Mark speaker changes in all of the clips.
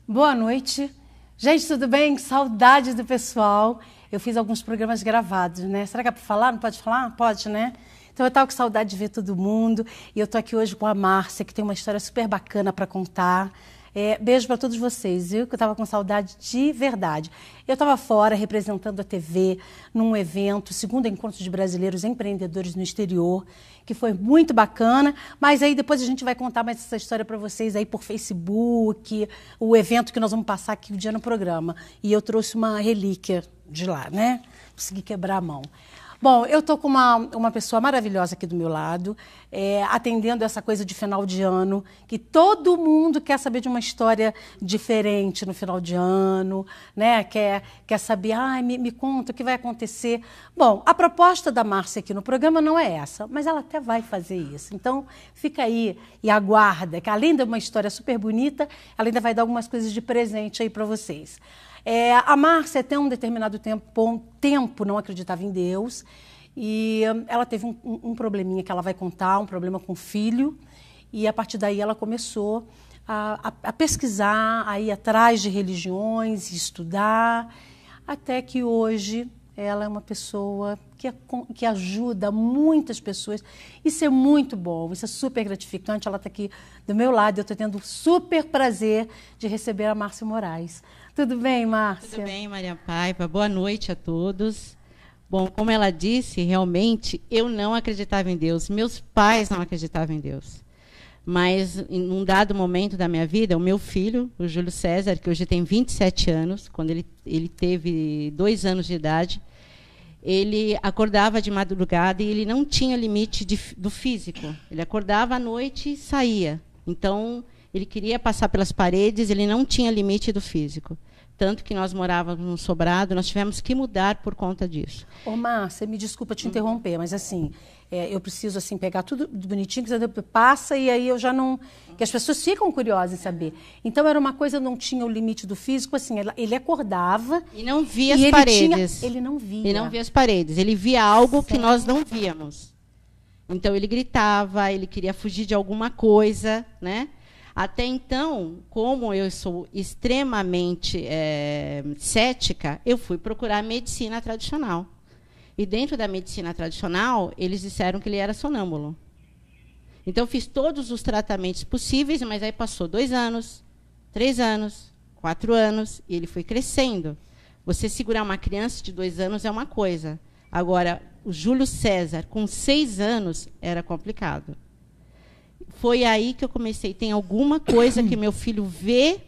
Speaker 1: Boa noite. Gente, tudo bem? Saudades do pessoal. Eu fiz alguns programas gravados, né? Será que é para falar? Não pode falar? Pode, né? Então eu estava com saudade de ver todo mundo. E eu estou aqui hoje com a Márcia, que tem uma história super bacana para contar. Beijo para todos vocês, viu? Que eu estava com saudade de verdade. Eu estava fora representando a TV num evento, segundo encontro de brasileiros empreendedores no exterior, que foi muito bacana. Mas aí depois a gente vai contar mais essa história para vocês aí por Facebook, o evento que nós vamos passar aqui o dia no programa. E eu trouxe uma relíquia de lá, né? Consegui quebrar a mão. Bom, eu estou com uma pessoa maravilhosa aqui do meu lado, atendendo essa coisa de final de ano, que todo mundo quer saber de uma história diferente no final de ano, né? Quer saber, me conta o que vai acontecer. Bom, a proposta da Márcia aqui no programa não é essa, mas ela até vai fazer isso. Então, fica aí e aguarda, que além de uma história super bonita, ela ainda vai dar algumas coisas de presente aí para vocês. A Márcia, até um determinado tempo, não acreditava em Deus, e ela teve um probleminha que ela vai contar, um problema com o filho, e a partir daí ela começou a pesquisar, a ir atrás de religiões, estudar, até que hoje ela é uma pessoa que ajuda muitas pessoas. Isso é muito bom, isso é super gratificante. Ela está aqui do meu lado, eu estou tendo o super prazer de receber a Márcia Moraes. Tudo bem, Márcia?
Speaker 2: Tudo bem, Maria Paiva. Boa noite a todos. Bom, como ela disse, realmente, eu não acreditava em Deus. Meus pais não acreditavam em Deus. Mas, em um dado momento da minha vida, o meu filho, o Júlio César, que hoje tem 27 anos, quando ele teve 2 anos de idade, ele acordava de madrugada e ele não tinha limite do físico. Ele acordava à noite e saía. Então, ele queria passar pelas paredes, ele não tinha limite do físico. Tanto que nós morávamos num sobrado, nós tivemos que mudar por conta disso.
Speaker 1: Ô, Márcia, me desculpa te interromper, mas assim, eu preciso assim, pegar tudo bonitinho, que você passa e aí eu já não... que as pessoas ficam curiosas em saber. Então, era uma coisa, não tinha o limite do físico, assim, ele acordava...
Speaker 2: E não via as paredes.
Speaker 1: Ele não via.
Speaker 2: Ele não via as paredes, ele via algo
Speaker 1: Certo.
Speaker 2: que nós não víamos. Então, ele gritava, ele queria fugir de alguma coisa, né? Até então, como eu sou extremamente cética, eu fui procurar medicina tradicional. E dentro da medicina tradicional, eles disseram que ele era sonâmbulo. Então, eu fiz todos os tratamentos possíveis, mas aí passou 2 anos, 3 anos, 4 anos, e ele foi crescendo. Você segurar uma criança de 2 anos é uma coisa. Agora, o Júlio César, com 6 anos, era complicado. Foi aí que eu comecei. Tem alguma coisa que meu filho vê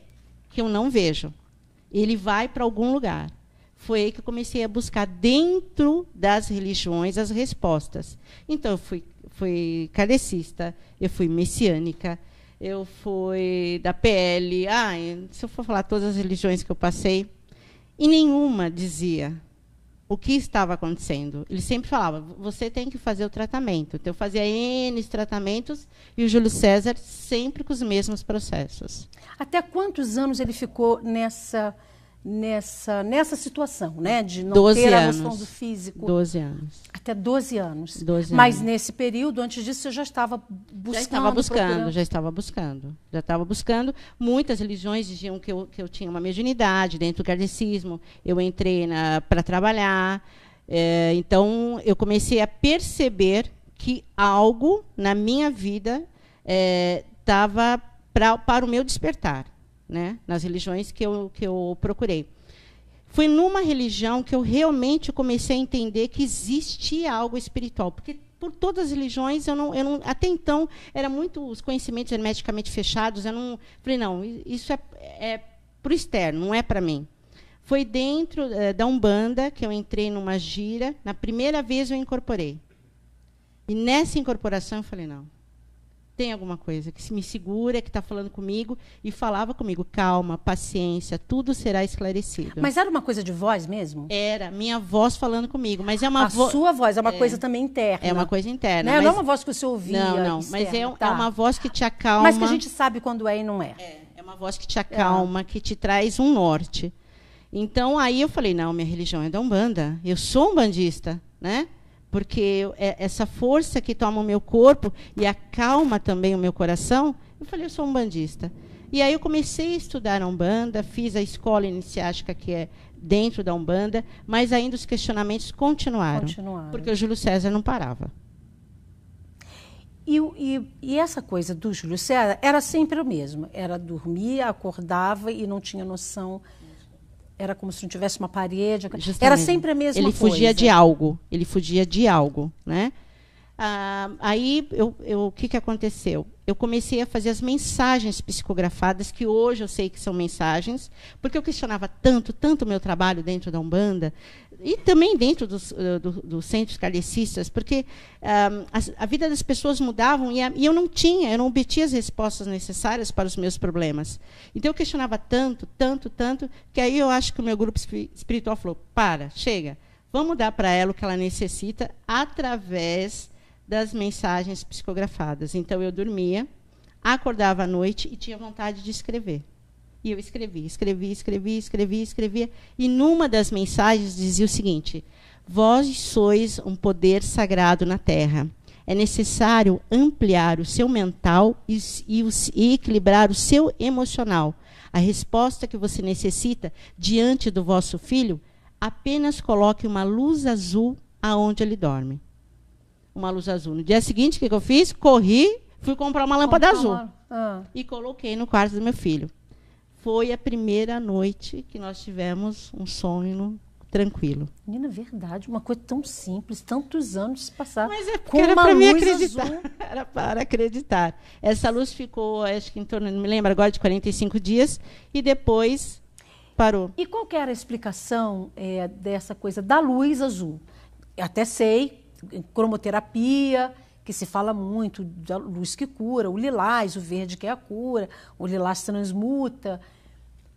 Speaker 2: que eu não vejo. Ele vai para algum lugar. Foi aí que eu comecei a buscar dentro das religiões as respostas. Então, eu fui kardecista, eu fui messiânica, eu fui da PL. Se eu for falar todas as religiões que eu passei, e nenhuma dizia o que estava acontecendo. Ele sempre falava, você tem que fazer o tratamento. Então, eu fazia N tratamentos e o Júlio César sempre com os mesmos processos.
Speaker 1: Até quantos anos ele ficou nessa situação, né? De não
Speaker 2: 12
Speaker 1: ter a
Speaker 2: anos.
Speaker 1: noção do físico?
Speaker 2: 12 anos.
Speaker 1: Até 12 anos.
Speaker 2: 12
Speaker 1: Mas
Speaker 2: anos.
Speaker 1: nesse período, antes disso, você já estava buscando?
Speaker 2: Já estava buscando. Muitas religiões diziam que eu tinha uma mediunidade dentro do kardecismo. Eu entrei para trabalhar. Então, eu comecei a perceber que algo na minha vida estava para o meu despertar, né? Nas religiões que eu procurei. Foi numa religião que eu realmente comecei a entender que existia algo espiritual, porque por todas as religiões eu não até então era muito os conhecimentos hermeticamente fechados. Eu não falei, não, isso é para o externo, não é para mim. Foi dentro da Umbanda que eu entrei numa gira. Na primeira vez eu incorporei. E nessa incorporação eu falei, não, tem alguma coisa que me segura, que está falando comigo, e falava comigo, calma, paciência, tudo será esclarecido.
Speaker 1: Mas era uma coisa de voz mesmo?
Speaker 2: Era, minha voz falando comigo, mas é uma
Speaker 1: voz... A sua voz é uma coisa também interna.
Speaker 2: É uma coisa interna.
Speaker 1: Não é uma voz que você ouvia.
Speaker 2: Não, mas é uma voz que te acalma.
Speaker 1: Mas que a gente sabe quando é e não é.
Speaker 2: É uma voz que te acalma, que te traz um norte. Então, aí eu falei, não, minha religião é da Umbanda, eu sou umbandista, né? Porque essa força que toma o meu corpo e acalma também o meu coração, Eu falei, eu sou umbandista. E aí eu comecei a estudar a Umbanda, fiz a escola iniciática, que é dentro da Umbanda, mas ainda os questionamentos continuaram. Porque o Júlio César não parava.
Speaker 1: E essa coisa do Júlio César era sempre o mesmo. Era dormir, acordava e não tinha noção. Era como se não tivesse uma parede. Justamente. Era sempre a mesma coisa.
Speaker 2: Ele fugia de algo. Ele fugia de algo, né? Aí, o que aconteceu? Eu comecei a fazer as mensagens psicografadas, que hoje eu sei que são mensagens, porque eu questionava tanto o meu trabalho dentro da Umbanda, e também dentro dos centros kardecistas, porque a vida das pessoas mudavam e eu não obtinha as respostas necessárias para os meus problemas. Então, eu questionava tanto, que aí eu acho que o meu grupo espiritual falou, chega, vamos dar para ela o que ela necessita através das mensagens psicografadas. Então, eu dormia, acordava à noite e tinha vontade de escrever. E eu escrevia. E numa das mensagens dizia o seguinte: vós sois um poder sagrado na Terra. É necessário ampliar o seu mental e equilibrar o seu emocional. A resposta que você necessita diante do vosso filho, apenas coloque uma luz azul aonde ele dorme. Uma luz azul. No dia seguinte, o que eu fiz? Corri, fui comprar uma lâmpada azul. E coloquei no quarto do meu filho. Foi a primeira noite que nós tivemos um sono tranquilo.
Speaker 1: Menina, verdade, uma coisa tão simples, tantos anos se passaram.
Speaker 2: Mas é porque era para mim acreditar. Era para acreditar. Essa luz ficou, acho que em torno, não me lembro agora, de 45 dias, e depois parou.
Speaker 1: E qual que era a explicação dessa coisa da luz azul? Eu até sei, cromoterapia, que se fala muito da luz que cura, o lilás, o verde que é a cura, o lilás transmuta.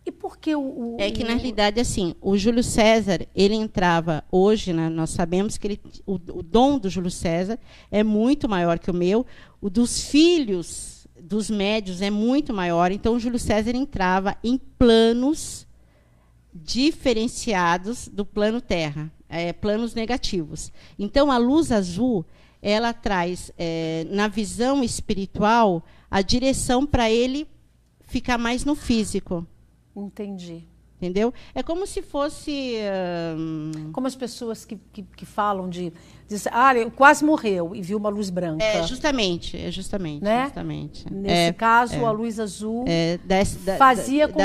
Speaker 1: E por que
Speaker 2: É que, na realidade, assim, o Júlio César, ele entrava, hoje, né, nós sabemos que o dom do Júlio César é muito maior que o meu, o dos filhos dos médios é muito maior, então o Júlio César entrava em planos diferenciados do plano Terra, planos negativos. Então, a luz azul, ela traz, na visão espiritual, a direção para ele ficar mais no físico.
Speaker 1: Entendi.
Speaker 2: Entendeu? É como se fosse...
Speaker 1: Como as pessoas que falam dizem, ele quase morreu e viu uma luz branca.
Speaker 2: Justamente.
Speaker 1: Né?
Speaker 2: Justamente.
Speaker 1: Nesse caso, a luz azul fazia com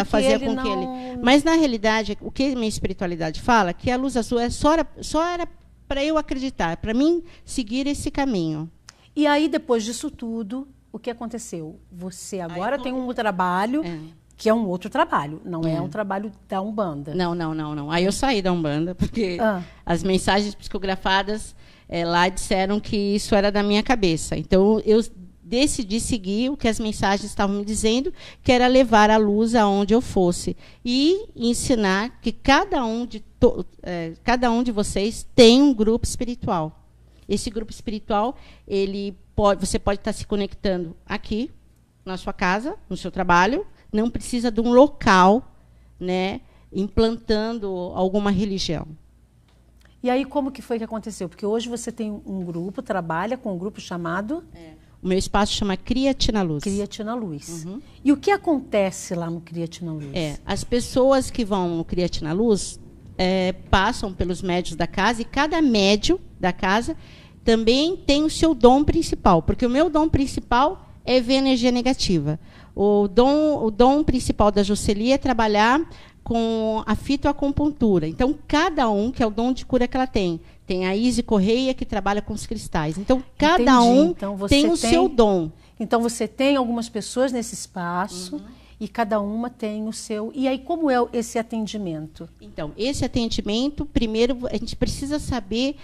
Speaker 1: que ele...
Speaker 2: Mas, na realidade, o que a minha espiritualidade fala, que a luz azul só era para eu acreditar, para mim seguir esse caminho.
Speaker 1: E aí, depois disso tudo, o que aconteceu? Você agora tem um trabalho... que é um outro trabalho, não é um trabalho da Umbanda.
Speaker 2: Não. Aí eu saí da Umbanda, porque as mensagens psicografadas lá disseram que isso era da minha cabeça. Então, eu decidi seguir o que as mensagens estavam me dizendo, que era levar a luz aonde eu fosse. E ensinar que cada um de vocês tem um grupo espiritual. Esse grupo espiritual, você pode estar se conectando aqui, na sua casa, no seu trabalho, não precisa de um local, né, implantando alguma religião.
Speaker 1: E aí, como que foi que aconteceu? Porque hoje você tem um grupo, trabalha com um grupo chamado...
Speaker 2: O meu espaço chama Criatina Luz.
Speaker 1: Criatina Luz. Uhum. E o que acontece lá no Criatina Luz?
Speaker 2: As pessoas que vão no Criatina Luz passam pelos médios da casa, e cada médio da casa também tem o seu dom principal, porque o meu dom principal é ver energia negativa. O dom principal da Jocely é trabalhar com a fitoacupuntura. Então, cada um, que é o dom de cura que ela tem. Tem a Izzy Correia, que trabalha com os cristais. Então, cada um tem o seu dom.
Speaker 1: Então, você tem algumas pessoas nesse espaço, e cada uma tem o seu... E aí, como é esse atendimento?
Speaker 2: Então, esse atendimento, primeiro, a gente precisa saber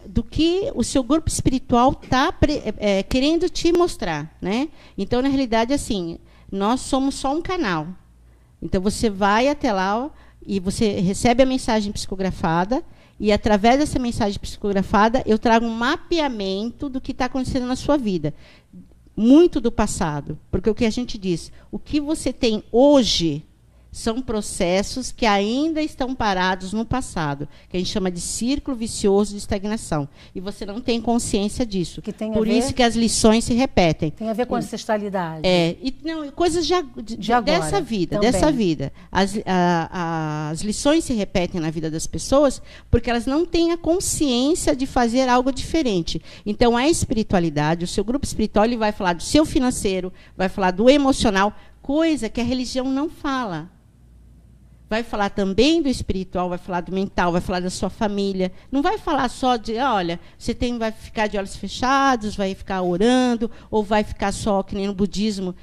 Speaker 2: do que o seu grupo espiritual está querendo te mostrar, né? Então, na realidade, assim, nós somos só um canal. Então, você vai até lá e você recebe a mensagem psicografada, e, através dessa mensagem psicografada, eu trago um mapeamento do que está acontecendo na sua vida. Muito do passado, porque o que a gente diz, o que você tem hoje São processos que ainda estão parados no passado, que a gente chama de círculo vicioso de estagnação. E você não tem consciência disso.
Speaker 1: Que tem a
Speaker 2: Por
Speaker 1: ver-
Speaker 2: isso que as lições se repetem.
Speaker 1: Tem a ver com ancestralidade.
Speaker 2: Não, coisas
Speaker 1: De agora,
Speaker 2: dessa vida,
Speaker 1: também.
Speaker 2: dessa vida. As lições se repetem na vida das pessoas porque elas não têm a consciência de fazer algo diferente. Então, a espiritualidade, o seu grupo espiritual, ele vai falar do seu financeiro, vai falar do emocional, coisa que a religião não fala. Vai falar também do espiritual, vai falar do mental, vai falar da sua família. Não vai falar só de, olha, vai ficar de olhos fechados, vai ficar orando, ou vai ficar só, que nem no budismo,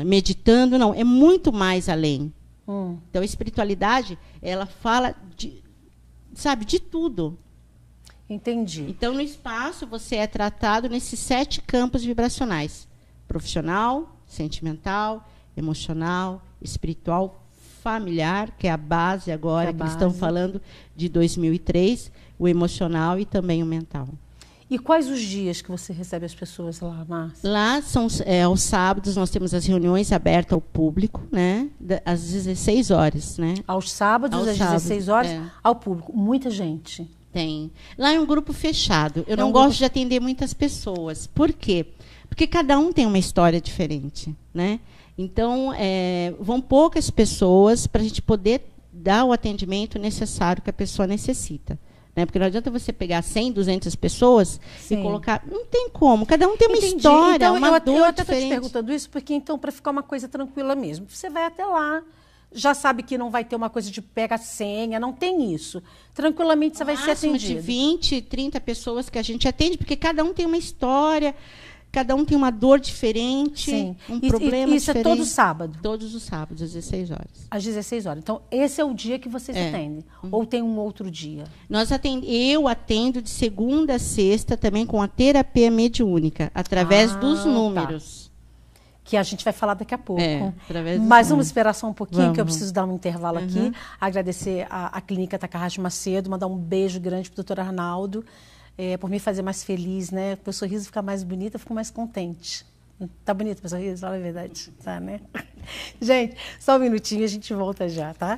Speaker 2: meditando. Não, é muito mais além. Então, a espiritualidade, ela fala de tudo.
Speaker 1: Entendi.
Speaker 2: Então, no espaço, você é tratado nesses 7 campos vibracionais. Profissional, sentimental, emocional, espiritual, familiar, que é a base agora, que eles estão falando de 2003, o emocional e também o mental.
Speaker 1: E quais os dias que você recebe as pessoas lá, Márcia?
Speaker 2: Lá, aos sábados, nós temos as reuniões abertas ao público, né, às 16 horas. Né?
Speaker 1: Aos sábados, às 16 horas, ao público. Muita gente.
Speaker 2: Tem. Lá é um grupo fechado. Eu não gosto de atender muitas pessoas. Por quê? Porque cada um tem uma história diferente, né? Então, vão poucas pessoas para a gente poder dar o atendimento necessário que a pessoa necessita. Né? Porque não adianta você pegar 100, 200 pessoas e colocar... Não tem como. Cada um tem uma história,
Speaker 1: então,
Speaker 2: uma dor
Speaker 1: eu até estou te
Speaker 2: diferente.
Speaker 1: perguntando isso porque, então, para ficar uma coisa tranquila mesmo, você vai até lá, já sabe que não vai ter uma coisa de pega a senha, não tem isso. Tranquilamente você vai ser atendido.
Speaker 2: De 20, 30 pessoas que a gente atende, porque cada um tem uma história... Cada um tem uma dor diferente, um problema
Speaker 1: isso
Speaker 2: diferente.
Speaker 1: É todo sábado?
Speaker 2: Todos os sábados, às 16 horas.
Speaker 1: Às 16 horas. Então, esse é o dia que vocês atendem? Ou tem um outro dia?
Speaker 2: Eu atendo de segunda a sexta também com a terapia mediúnica, através dos números.
Speaker 1: Que a gente vai falar daqui a pouco.
Speaker 2: Através dos
Speaker 1: Mas vamos esperar só um pouquinho,
Speaker 2: vamos.
Speaker 1: Que eu preciso dar um intervalo aqui. Agradecer a Clínica Takahashi Macedo, mandar um beijo grande para o doutor Arnaldo. Por me fazer mais feliz, né? Meu sorriso fica mais bonito, eu fico mais contente. Tá bonito meu sorriso? Fala a verdade. Tá, né? Gente, só um minutinho, a gente volta já, tá?